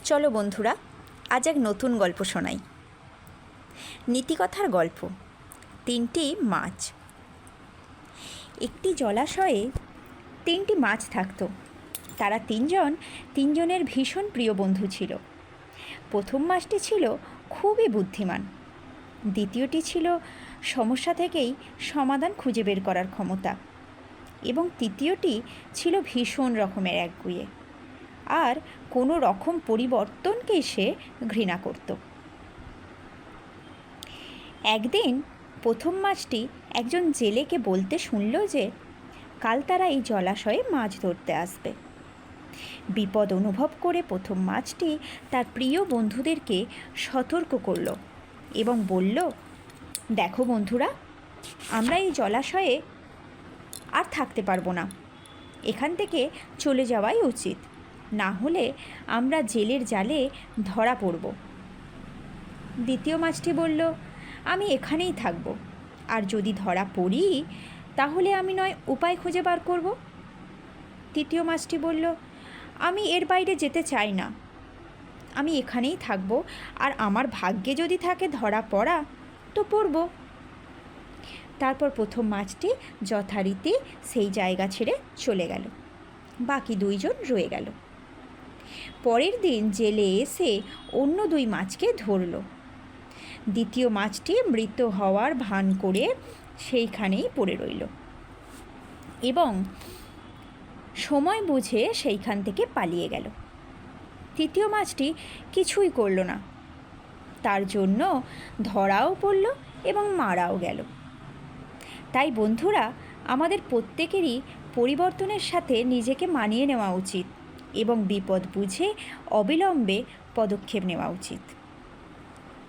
চলো বন্ধুরা, আজ এক নতুন গল্প শোনাই। নীতিকথার গল্প, তিনটি মাছ। একটি জলাশয়ে তিনটি মাছ থাকত। তারা তিনজনের ভীষণ প্রিয় বন্ধু ছিল। প্রথম মাছটি ছিল খুবই বুদ্ধিমান, দ্বিতীয়টি ছিল সমস্যা থেকেই সমাধান খুঁজে বের করার ক্ষমতা, এবং তৃতীয়টি ছিল ভীষণ রকমের একগুঁয়ে, আর কোনো রকম পরিবর্তনকেই সে ঘৃণা করত। একদিন প্রথম মাছটি একজন জেলেকে বলতে শুনল যে কাল তারা এই জলাশয়ে মাছ ধরতে আসবে। বিপদ অনুভব করে প্রথম মাছটি তার প্রিয় বন্ধুদেরকে সতর্ক করল এবং বলল, দেখো বন্ধুরা, আমরা এই জলাশয়ে আর থাকতে পারবো না। এখান থেকে চলে যাওয়াই উচিত, না হলে আমরা জেলের জালে ধরা পড়ব। দ্বিতীয় মাছটি বলল, আমি এখানেই থাকব, আর যদি ধরা পড়ি তাহলে আমি নয় উপায় খুঁজে বার করব। তৃতীয় মাছটি বলল, আমি এর বাইরে যেতে চাই না, আমি এখানেই থাকব, আর আমার ভাগ্যে যদি থাকে ধরা পড়া তো পড়ব। তারপর প্রথম মাছটি যথারীতি সেই জায়গা ছেড়ে চলে গেল। বাকি দুইজন রয়ে গেল। পরের দিন জেলে এসে অন্য দুই মাছকে ধরল। দ্বিতীয় মাছটি মৃত হওয়ার ভান করে সেইখানেই পড়ে রইল এবং সময় বুঝে সেইখান থেকে পালিয়ে গেল। তৃতীয় মাছটি কিছুই করল না, তার জন্য ধরাও পড়ল এবং মারাও গেল। তাই বন্ধুরা, আমাদের প্রত্যেকেরই পরিবর্তনের সাথে নিজেকে মানিয়ে নেওয়া উচিত এবং বিপদ বুঝে অবিলম্বে পদক্ষেপ নেওয়া উচিত।